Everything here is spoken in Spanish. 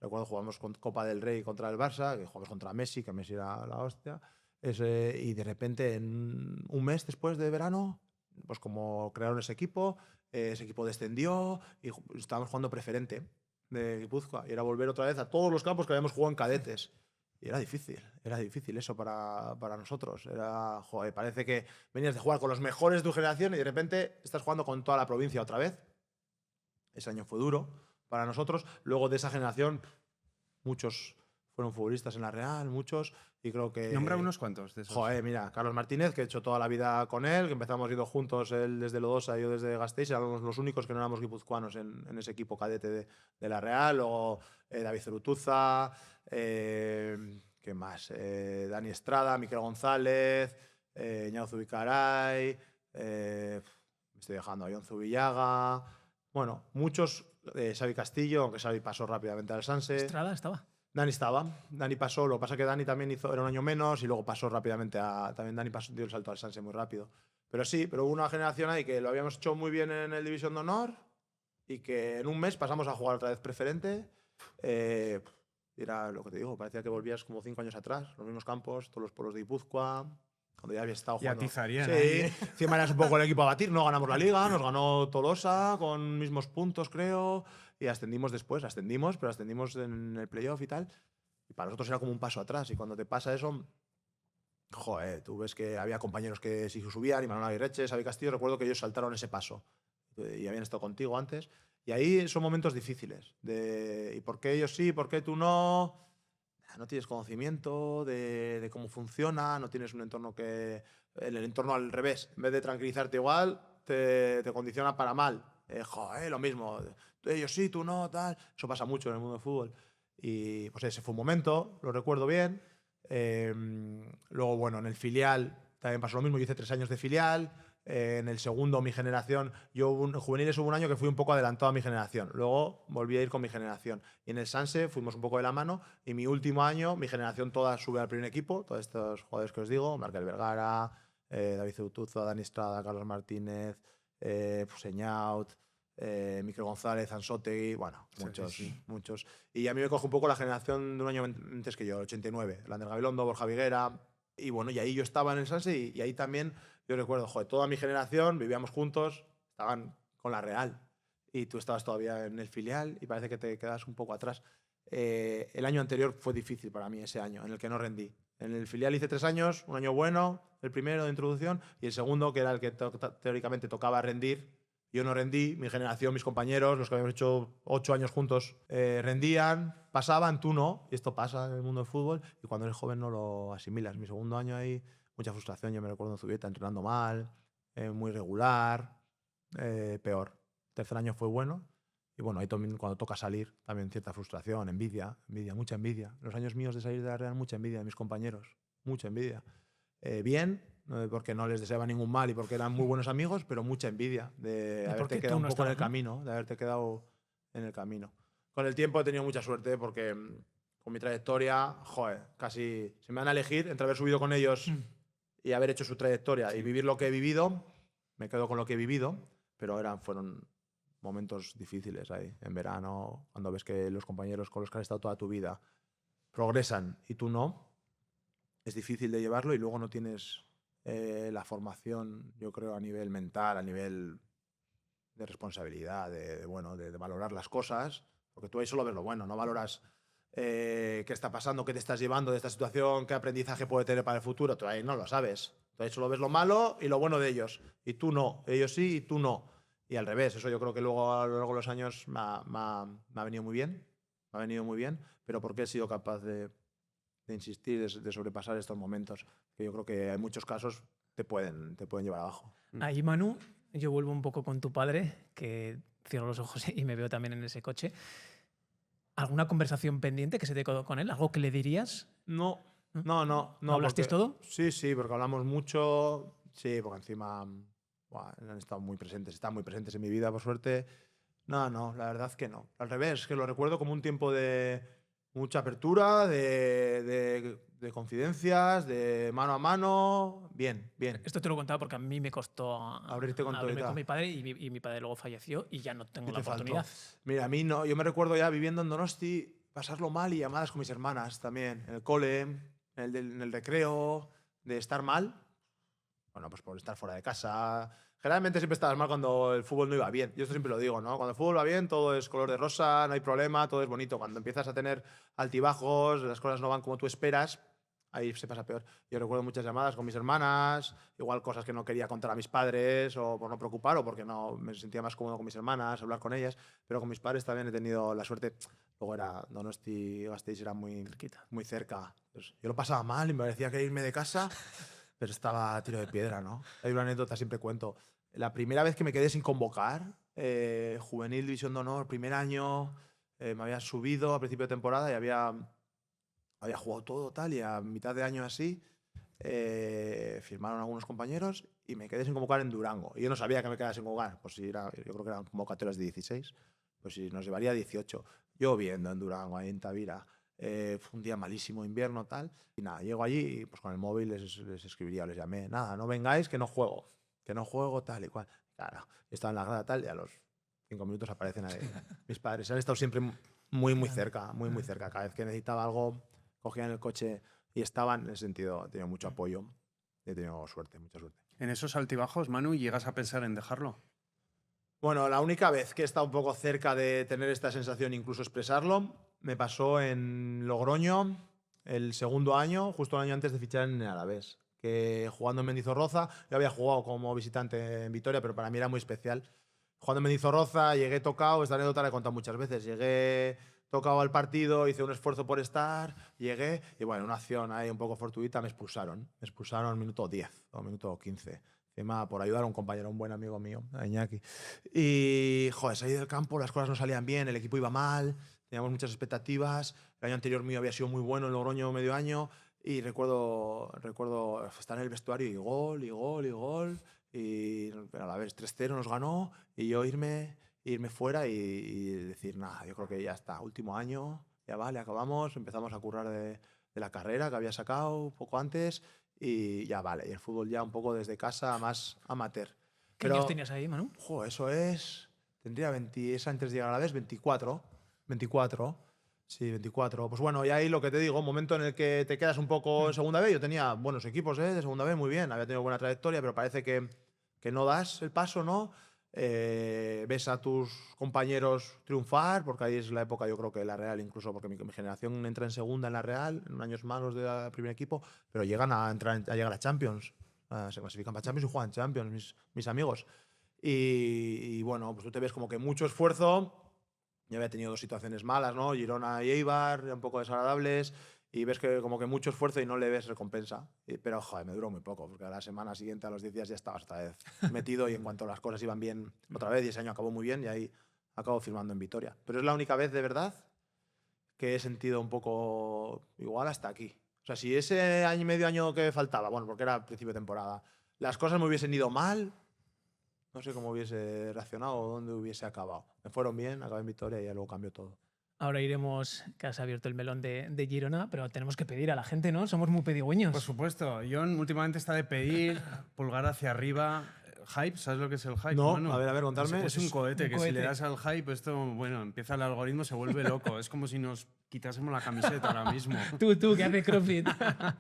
Recuerdo jugamos con Copa del Rey contra el Barça, que jugamos contra Messi, que Messi era la hostia. Y de repente, en un mes después de verano, pues como crearon ese equipo descendió y estábamos jugando preferente de Guipúzcoa. Y era volver otra vez a todos los campos que habíamos jugado en cadetes. Y era difícil eso para nosotros. Joder, parece que venías de jugar con los mejores de tu generación y de repente estás jugando con toda la provincia otra vez. Ese año fue duro para nosotros. Luego de esa generación, muchos fueron futbolistas en la Real, muchos, y creo que... Nombra unos cuantos de esos. Joder, mira, Carlos Martínez, que he hecho toda la vida con él, que empezamos yendo juntos, él desde Lodosa y yo desde Gasteiz, éramos los únicos que no éramos guipuzcoanos en ese equipo cadete de la Real. Luego David Cerutuza, ¿qué más? Dani Estrada, Miquel González, Iñao Zubicaray, me estoy dejando a Ion Zubillaga. Bueno, muchos, Xavi Castillo, aunque Xavi pasó rápidamente al Sanse. ¿Estrada estaba? Dani estaba. Dani pasó, lo que pasa es que Dani también era un año menos y luego pasó rápidamente también Dani dio el salto al Sanse muy rápido. Pero sí, pero hubo una generación ahí que lo habíamos hecho muy bien en el División de Honor y que en un mes pasamos a jugar otra vez preferente. Era lo que te digo, parecía que volvías como 5 años atrás, los mismos campos, todos los pueblos de Guipúzcoa. Cuando ya había estado jugando. Y atizarían. Sí, encima eras un poco el equipo a batir, ¿no? Ganamos la Liga, nos ganó Tolosa con mismos puntos, creo, y ascendimos después. Pero ascendimos en el playoff y tal. Y para nosotros era como un paso atrás. Y cuando te pasa eso, joder, tú ves que había compañeros que sí subían, y Manuel Aguirreche, Xavi Castillo, recuerdo que ellos saltaron ese paso. Y habían estado contigo antes. Y ahí son momentos difíciles. ¿Y por qué ellos sí, por qué tú no? No tienes conocimiento de cómo funciona, no tienes un entorno que... El entorno al revés, en vez de tranquilizarte igual, te condiciona para mal. Joder, lo mismo. Ellos sí, tú no, tal. Eso pasa mucho en el mundo del fútbol. Y pues ese fue un momento, lo recuerdo bien. Luego, bueno, en el filial también pasó lo mismo. Yo hice 3 años de filial. En el segundo, mi generación, en juveniles hubo un año que fui un poco adelantado a mi generación. Luego volví a ir con mi generación. Y en el Sanse fuimos un poco de la mano. Y mi último año, mi generación toda sube al primer equipo. Todos estos jugadores que os digo, Markel Vergara, David Cerutuza, Dani Estrada, Carlos Martínez, Señaut, Miquel González, Ansotegui, bueno, muchos. Y a mí me coge un poco la generación de un año antes que yo, el 89. Lander Gabilondo, Borja Viguera. Y bueno, y ahí yo estaba en el Sanse y ahí también yo recuerdo, joder, toda mi generación vivíamos juntos, estaban con la Real y tú estabas todavía en el filial y parece que te quedas un poco atrás. El año anterior fue difícil para mí, ese año en el que no rendí. En el filial hice 3 años, un año bueno, el primero de introducción y el segundo, que era el que teóricamente tocaba rendir. Yo no rendí, mi generación, mis compañeros, los que habíamos hecho 8 años juntos, rendían, pasaban, tú no. Y esto pasa en el mundo del fútbol y cuando eres joven no lo asimilas. Mi segundo año ahí, mucha frustración. Yo me recuerdo en Zubieta entrenando mal, muy regular, peor. Tercer año fue bueno. Y bueno, ahí también cuando toca salir, también cierta frustración, envidia, mucha envidia. Los años míos de salir de la Real, mucha envidia de mis compañeros, mucha envidia. Bien, porque no les deseaba ningún mal y porque eran muy buenos amigos, pero mucha envidia de haberte quedado un poco en el camino, de haberte quedado en el camino. Con el tiempo he tenido mucha suerte porque con mi trayectoria, joder, casi se me van a elegir entre haber subido con ellos y haber hecho su trayectoria y vivir lo que he vivido. Me quedo con lo que he vivido, pero fueron momentos difíciles ahí, en verano, cuando ves que los compañeros con los que has estado toda tu vida progresan y tú no. Es difícil de llevarlo y luego no tienes la formación, yo creo, a nivel mental, a nivel de responsabilidad, de valorar las cosas, porque tú ahí solo ves lo bueno, no valoras qué está pasando, qué te estás llevando de esta situación, qué aprendizaje puede tener para el futuro, tú ahí no lo sabes. Tú ahí solo ves lo malo y lo bueno de ellos, y tú no, ellos sí y tú no. Y al revés, eso yo creo que luego a lo largo de los años me ha venido muy bien, pero porque he sido capaz de insistir, de sobrepasar estos momentos, que yo creo que en muchos casos te pueden llevar abajo. Ahí, Manu, yo vuelvo un poco con tu padre, que cierro los ojos y me veo también en ese coche. ¿Alguna conversación pendiente que se te quedó con él? ¿Algo que le dirías? No. ¿Hablasteis todo? Sí, porque hablamos mucho. Sí, porque encima han estado muy presentes, están muy presentes en mi vida, por suerte. No, la verdad que no. Al revés, que lo recuerdo como un tiempo de mucha apertura, de confidencias, de mano a mano. Bien. Esto te lo contaba porque a mí me costó abrirme con mi padre y mi padre luego falleció y ya no tengo la oportunidad. Mira, a mí no. Yo me recuerdo ya viviendo en Donosti, pasarlo mal y llamadas con mis hermanas también, en el cole, en el recreo, de estar mal. Bueno, pues por estar fuera de casa. Generalmente siempre estabas mal cuando el fútbol no iba bien. Yo esto siempre lo digo, ¿no? Cuando el fútbol va bien, todo es color de rosa, no hay problema, todo es bonito. Cuando empiezas a tener altibajos, las cosas no van como tú esperas, ahí se pasa peor. Yo recuerdo muchas llamadas con mis hermanas, igual cosas que no quería contar a mis padres, o por no preocupar, o porque no me sentía más cómodo con mis hermanas, hablar con ellas. Pero con mis padres también he tenido la suerte. Luego era Donosti y Gasteiz, era muy cerca. Pues yo lo pasaba mal y me parecía que irme de casa, pero estaba a tiro de piedra, ¿no? Hay una anécdota, siempre cuento. La primera vez que me quedé sin convocar, juvenil, división de honor, primer año, me había subido a principio de temporada y había jugado todo tal, y a mitad de año así firmaron algunos compañeros y me quedé sin convocar en Durango. Y yo no sabía que me quedara sin convocar, pues si era, yo creo que eran convocatorias de 16, pues si nos llevaría 18. Lloviendo en Durango, ahí en Tavira. Fue un día malísimo, invierno, tal. Y nada, llego allí y pues con el móvil les escribiría, les llamé, nada, no vengáis, que no juego, tal y cual. Claro, estaba en la grada tal y a los 5 minutos aparecen ahí mis padres. Han estado siempre muy cerca, muy cerca. Cada vez que necesitaba algo, cogían el coche y estaban. En ese sentido, he tenido mucho apoyo. He tenido suerte, mucha suerte. En esos altibajos, Manu, ¿llegas a pensar en dejarlo? Bueno, la única vez que he estado un poco cerca de tener esta sensación, incluso expresarlo, me pasó en Logroño el segundo año, justo un año antes de fichar en el Alavés. Que jugando en Mendizorroza, yo había jugado como visitante en Vitoria, pero para mí era muy especial. Jugando en Mendizorroza, llegué tocado, esta anécdota la he contado muchas veces, llegué tocado al partido, hice un esfuerzo por estar, llegué y bueno, una acción ahí un poco fortuita, me expulsaron. Me expulsaron minuto 10 o minuto 15. Encima por ayudar a un compañero, un buen amigo mío, a Iñaki. Y, joder, salí del campo, las cosas no salían bien, el equipo iba mal, teníamos muchas expectativas. El año anterior mío había sido muy bueno en Logroño medio año. Y recuerdo estar en el vestuario y gol. Y a la vez 3-0 nos ganó. Y yo irme fuera y decir, nada, yo creo que ya está. Último año, ya vale, acabamos. Empezamos a currar de la carrera que había sacado poco antes. Y ya vale. Y el fútbol ya un poco desde casa, más amateur. ¿Qué años tenías ahí, Manu? Eso es. Tendría 20, es antes de llegar a la vez, 24. Sí, 24. Pues bueno, y ahí lo que te digo, un momento en el que te quedas un poco en segunda B. Yo tenía buenos equipos de segunda B, muy bien. Había tenido buena trayectoria, pero parece que no das el paso, ¿no? Ves a tus compañeros triunfar, porque ahí es la época, yo creo que la Real, incluso porque mi generación entra en segunda en la Real, en años malos del primer equipo, pero llegan a llegar a Champions. Se clasifican para Champions y juegan Champions, mis amigos. Y bueno, pues tú te ves como que mucho esfuerzo. Yo había tenido 2 situaciones malas, ¿no? Girona y Eibar, un poco desagradables, y ves que como que mucho esfuerzo y no le ves recompensa. Pero, joder, me duró muy poco, porque a la semana siguiente, a los 10 días, ya estabas otra vez metido y en cuanto las cosas iban bien otra vez, y ese año acabó muy bien y ahí acabo firmando en Vitoria. Pero es la única vez, de verdad, que he sentido un poco igual hasta aquí. O sea, si ese año y medio año que faltaba, bueno, porque era principio de temporada, las cosas me hubiesen ido mal, no sé cómo hubiese reaccionado o dónde hubiese acabado. Me fueron bien, acabé en Vitoria y ya luego cambió todo. Ahora iremos, que has abierto el melón de Girona, pero tenemos que pedir a la gente, ¿no? Somos muy pedigüeños. Por supuesto. John últimamente está de pedir, pulgar hacia arriba. Hype, ¿sabes lo que es el hype? No, Manu? a ver, contarme. Es un cohete, un que cohete. si le das al hype, esto, bueno, empieza el algoritmo, se vuelve loco. Es como si nos quitásemos la camiseta ahora mismo. Tú, que haces CrossFit.